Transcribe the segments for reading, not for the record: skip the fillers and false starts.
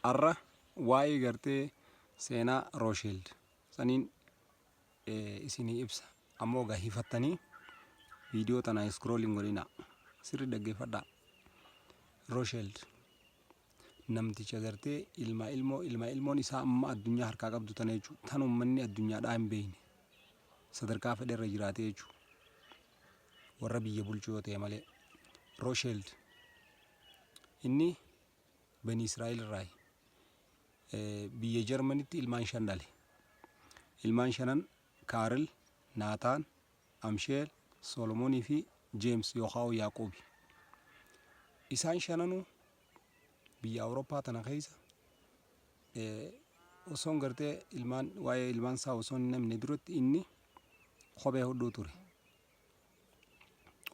arra waa'ee gartee seenaa Rooshild saniin isinii ibsa. Ammoo gahiifattanii viidiyoo tana scrolling godhina sirri dhaggeeffadhaa. Rooshild namticha gartee ilma ilmoon isaa amma addunyaa harkaa qabdu tana jechuudha. Tan uummanni addunyaadhaa hin beekne sadarkaa fedheerra jiraatee jechuudha. Warra biyya bulchuu yoo ta'e malee. Rooshild inni bani Israa'el irraa biyya Jarmanitti ilmaan 5 dhale. Ilmaan 5 Kaarel, Naataan, Amsheel, Solomoonii fi Jeems yookaan Yaaqoobi. Isaan 5 biyya Awurooppaa tana keessa osoon gartee waa'ee ilmaan isaa osoon namni duratti inni kophee hodhuu ture.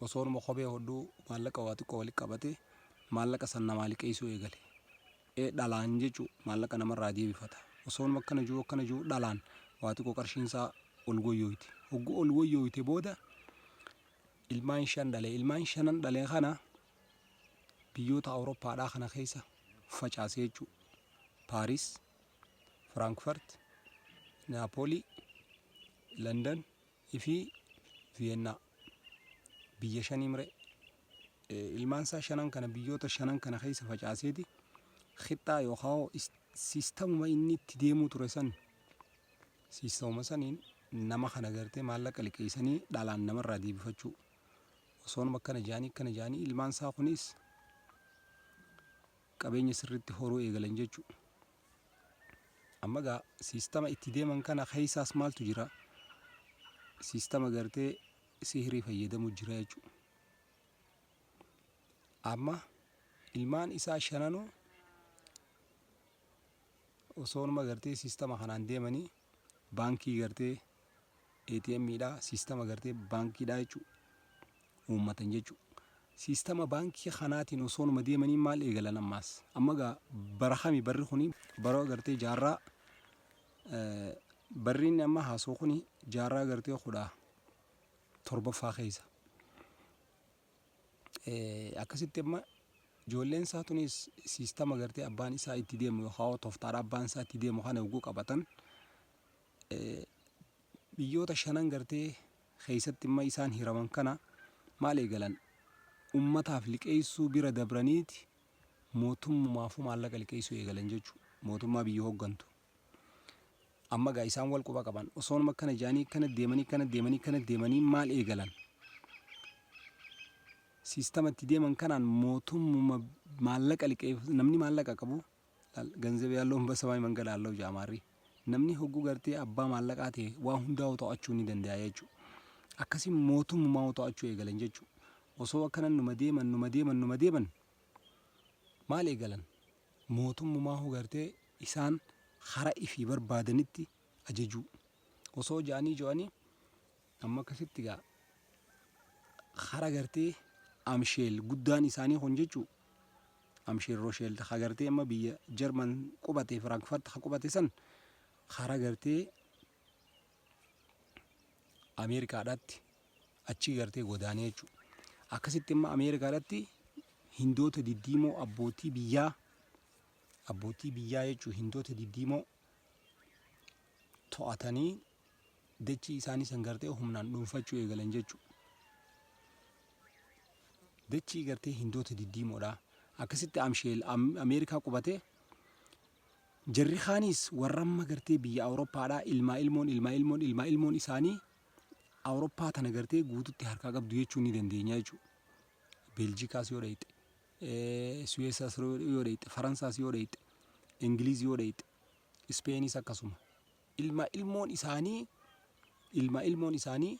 Osoonuma kophee hodhuu maallaqa waa xiqqoo walitti qabatee maallaqa san namaa liqeessuu eegale. Dhalaan jechuun maallaqa namarraa deebifata. Osoonuma akkana jiru dhalaan waa xiqqoo qarshiin isaa ol goyyooyti. Hogguu ol goyyooyte booda ilmaan 5 dhale. Ilmaan 5 dhalee kana biyyoota Awurooppaadhaa kana keessa facaasee jechuudha. Paaris, Firaankifaart, Naapoolii, London fi Viyeennaa. Biyya 5 mire ilmaan isaa 5 kana biyyoota 5 kana keessa facaaseeti khixxaa yookaan siistamuma inni itti deemuu ture san siistamuma saniin nama kana gartee maallaqa liqeessanii dhalaan namarraa deebifachuu. Osoonuma akkana jaanii ilmaan isaa kunis qabeenya sirriitti horuu eegalan jechuudha. Amma gaa siistama itti deeman kana keessaas maaltu jira? Siistama gartee sihirii fayyadamu jira jechuudha. Amma ilmaan isaa 5 osoonuma gartee siistama kanaan deemanii baankii gartee ATM'dhaa siistama gartee baankiidhaa jechuudha. Uummatan jechuudha. Siistama baankii kanaatiin osoonuma deemanii maal eegalan ammaas? Amma gaa barahami barri kuni baroo gartee jaarraa barriin amma haasoo kuni jaarraa gartee 17ffaa keessa. Akkasitti amma ijoolleen isaa tunis siistama gartee abbaan isaa itti deemu yookaan tooftaadha abbaan isaa itti deemu kana hogguu qabatan biyyoota 5 gartee keessatti amma isaan hiraman kana maal eegalan? Ummataaf liqeessuu bira dabraniiti mootummaafuu maallaqa liqeessuu eegalan jechuudha. Mootummaa biyya hooggantu. Amma gaa isaan wal quba qaban osoonuma akkana jaanii kana deemanii maal eegalan? Siistama itti deeman kanaan mootummaa maallaqa liqeessu namni maallaqa qabu ገንዘብ ያለውን በሰማይ መንገድ አለው ጃማሪ namni hogguu gartee abbaa maallaqaa ta'e waa hundaa to'achuu ni danda'a jechuudha. Akkasii mootummaa to'achuu eegalan jechuudha. Osoo akkana numa deeman maal eegalan? Mootummaa gartee isaan hara ifii barbaadanitti ajajuu. Osoo jaanii amma akkasitti gaa hara gartee Amsheel guddaan isaanii kun jechuudha. Amsheel Rooshild gartee amma biyya Jarman qubate Firaankifaart qubate san hara gartee Ameerikaadhaatti achi gartee godaanee jechuudha. Akkasitti amma Ameerikaadhaatti hindoota diddiimoo abbootii biyyaa jechuudha. Hindoota diddiimoo to'atanii dachii isaanii san gartee humnaan dhuunfachuu eegalan jechuudha. Dachii gartee hindoota diddiimoodha. Akkasitti Amsheel Ameerikaa qubate jarri khaanis warramma gartee biyya Awurooppaadhaa ilmaa ilmoon isaanii Awurooppaa tana gartee guututti harkaa qabdu jechuu ni dandeenya jechuudha. Beeljiikaas yoo dhayite, Suweesaas yoo dhayite, Faransaas yoo dhayite, Ingiliiz yoo dhayite, Ispeenis akkasuma. Ilmaa ilmoon isaanii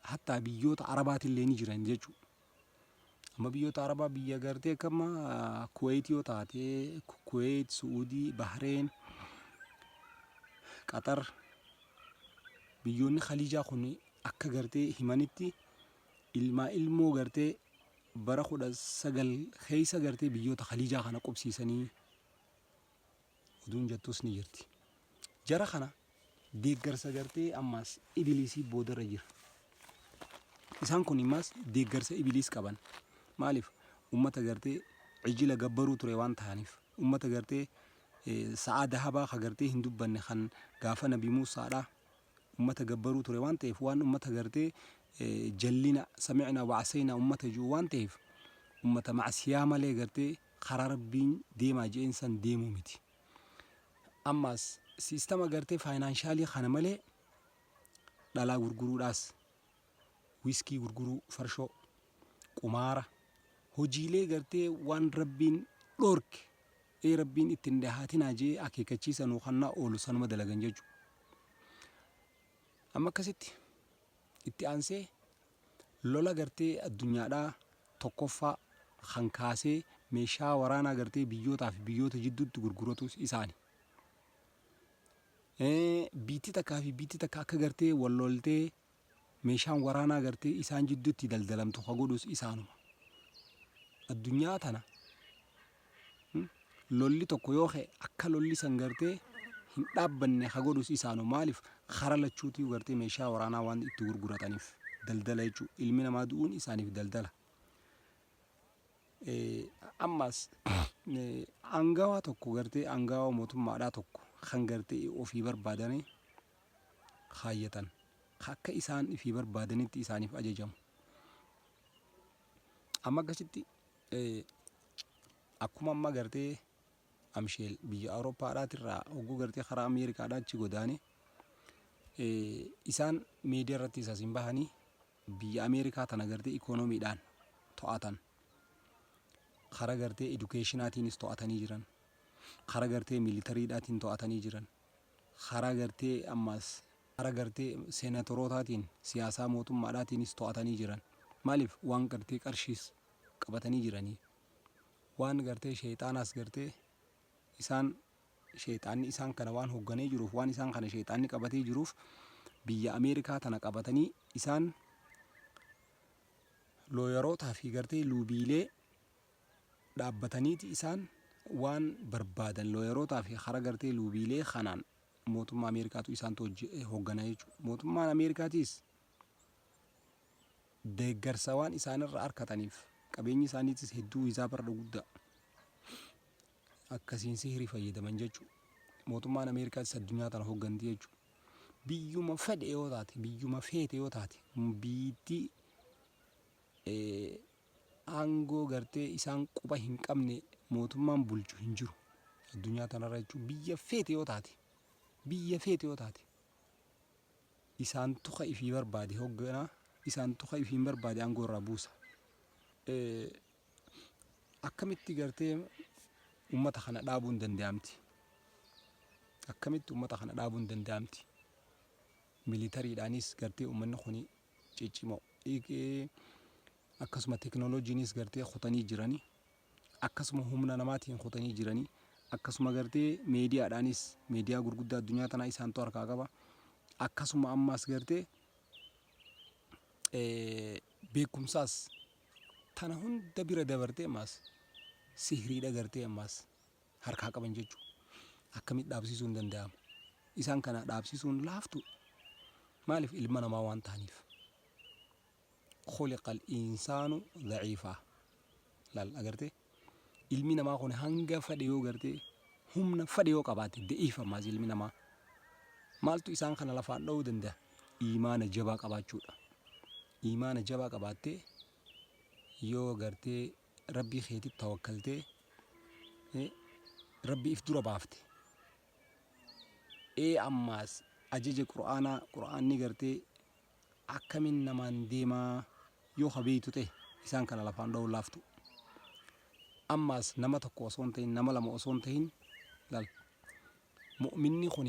hattaa biyyoota Arabaatillee ni jiran jechuudha. Amma biyyoota Arabaa biyya gartee kama Kuwait yoo taate Kuwait, Suudii, Bahreen, Qatar biyyoonni Khaliijaa kun akka gartee himanitti ilmoo gartee bara 19 keessa gartee biyyoota Khaliijaa kana qubsiisanii oduun jettus ni jirti. Jara kana deeggarsa gartee ammas Ibiliisii boodarra jira. Isaan kun immas deeggarsa Ibiliis qaban. Maaliif ummata gartee ijila gabbaruu ture waan ta'aniif ummata gartee sa'aa dahabaa hagartee hin dubbanne kan gaafa nabi Muusaadha ummata gabbaruu ture waan ta'eef waan ummata gartee jallina samicna wacasayna ummata jiru waan ta'eef ummata macsiyaa malee gartee karaa rabbiin deemaa jeen san deemuu miti. Ammas siistama gartee faayinaanshalii kana malee dhalaa gurguruudhaas wiskii gurguruu farshoo qumaara hojiilee gartee waan rabbiin dhorke rabbiin ittiin dhahaatinaa jee akeekachiisanuu kannaa oolu sanuma dalagan jechuudha. Amma akkasitti itti aansee lola gartee addunyaadhaa tokkoffaa kan kaasee meeshaa waraanaa gartee biyyootaa fi biyyoota jidduutti gurguratus isaani. Biitti takkaa fi biitti takka akka gartee walloltee meeshaan waraanaa gartee isaan jidduutti daldalamtu hagodhus isaanuma. Addunyaa tana lolli tokko yoo ka'e akka lolli san gartee hin dhaabbanne hagodhus isaanuma. Maaliif kara lachuutii gartee meeshaa waraanaa waan itti gurgurataniif daldala jechuudha. Ilmi namaa du'uun isaaniif daldala. Ammas angawaa tokko gartee angawaa mootummaadhaa tokko kan gartee ofii barbaadanii kaayyatan akka isaan ofii barbaadanitti isaaniif ajajamu. Amma akkasitti akkuma amma gartee amsheel biyya Awurooppaadhaatirraa hogguu gartee karaa Ameerikaadhaa achi godaane isaan miidiyaa irratti isaasiin bahanii biyya Ameerikaa tana gartee ikoonomiidhaan to'atan. Karaa gartee edukeeshinaatiinis to'atanii jiran. Karaa gartee miilitariidhaatiin to'atanii jiran. Karaa gartee ammas karaa gartee seenatorootaatiin siyaasaa mootummaadhaatiinis to'atanii jiran. Maaliif waan gartee qarshiis qabatanii jiranii. Waan gartee sheexaanaas gartee isaan sheexaanni isaan kana waan hoogganee jiruuf waan isaan kana sheexaanni qabatee jiruuf biyya Ameerikaa tana qabatanii isaan looyarootaa fi gartee luubiilee dhaabbataniiti isaan waan barbaadan looyarootaa fi karaa gartee luubiilee kanaan mootummaa Ameerikaatu isaan hoogganaa jechuudha. Mootummaan Ameerikaatiis deeggarsa waan isaanirra harkataniif qabeenyi isaaniitis hedduu isaa barra guddaa akkasiin sihirii fayyadaman jechuudha. Mootummaan Ameerikaatis addunyaa tana hoogganti jechuudha. Biyyuma fedhe yoo taate biyyuma feete yoo taate biitti aangoo gartee isaan quba hin qabne mootummaan bulchu hin jiru addunyaa tanarra jechuudha. Biyya feete yoo taate isaan tuqa ifii barbaade hoogganaa isaan tuqa ifii barbaade aangoo irraa buusa. Akkamitti gartee ummata kana dhaabuu hin danda'amti. Akkamitti ummata kana dhaabuu hin danda'amti. Militariidhaanis gartee ummanni kuni ciccimoo akkasuma teknooloojiinis gartee kutanii jiranii akkasuma humna namaatiin kutanii jiranii akkasuma gartee meediyaadhaanis meediyaa gurguddaa addunyaa tanaa isaantu harkaa qaba. Akkasuma ammas gartee beekumsaas tana hunda bira dabartee ammas sihiriidha gartee ammas harkaa qaban jechuudha. Akkamitti dhaabsisuun danda'ama. Isaan kana dhaabsisuun laaftu. Maaliif ilma namaa waan ta'aniif. خلق الإنسان ضعيفا لال أجرتي ilmi namaa kun hanga fadhe yoo gartee humna fadhe yoo qabaate da'iifa maas ilmi namaa maaltu isaan kana lafaan dha'uu danda'a. Imaana jabaa qabaachuudha. Imaana jabaa qabaattee yoo gartee rabbii keetitti tawakkaltee rabbii if dura baafte ammaas ajaja qura'aanni gartee akkamin namaan deemaa yoo habeeytu ta'e isaan kana lafaan dha'uu laaftu. Ammaas nama tokko osoo hin ta'in nama lama osoo hin ta'in laal mu'minni kun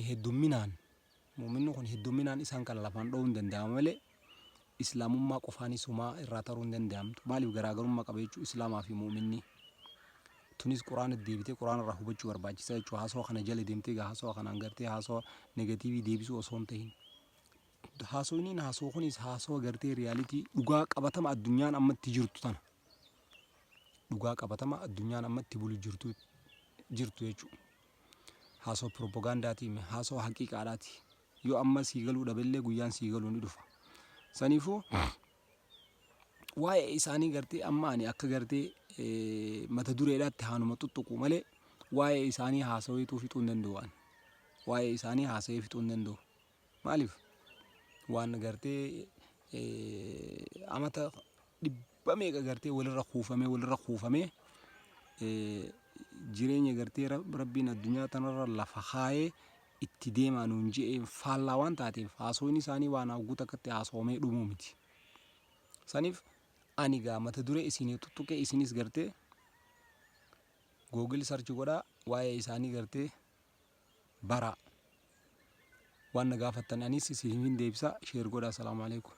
hedduminaan isaan kana lafaan dha'uu hin danda'amu malee islaamummaa qofaanis humaa irraa taruu hin danda'amtu. Maaliif garaagarummaa qaba jechuu islaamaa fi mu'minni. Tunis quraana deebitee quraana irraa hubachuu barbaachisa jechuu. Haasoo kana jala deemtee haasoo kanaan gartee haasoo negatiivii deebisuu osoo hin ta'in. Haasawniin haasoo kunis haasoo gartee riyaalitii dhugaa qabatama addunyaan ammatti jirtu tana. Dhugaa qabatama addunyaan ammatti bulu jirtu jechuudha. Haasoo propagandaatiin haasoo haqiiqaadhaati. Yoo amma sii galuu dhaballee guyyaan sii galuu ni dhufa. Saniifuu waa'ee isaanii gartee amma ani akka gartee mata dureedhaatti haanuma tuttuqu malee waa'ee isaanii haasawiituu fixuu hin danda'u waan. Waa'ee isaanii haasawee fixuu hin danda'u. Maaliif? Waan gartee amata dhibba meeqa gartee walirra kuufamee jireenya gartee rabbiin addunyaa tanarra lafa kaayee itti deemaa nuun je'ee faallaa waan taateef haasawni isaanii waan hawwuu takkatti haasawamee dhumuu miti. Saniif ani gaa mata duree isinii tuttuqee isinis gartee Google search godhaa waa'ee isaanii gartee baraa. Waan na gaafattan anis isiniif deebisaa. Sheer godhaa. Salaamu alaikum.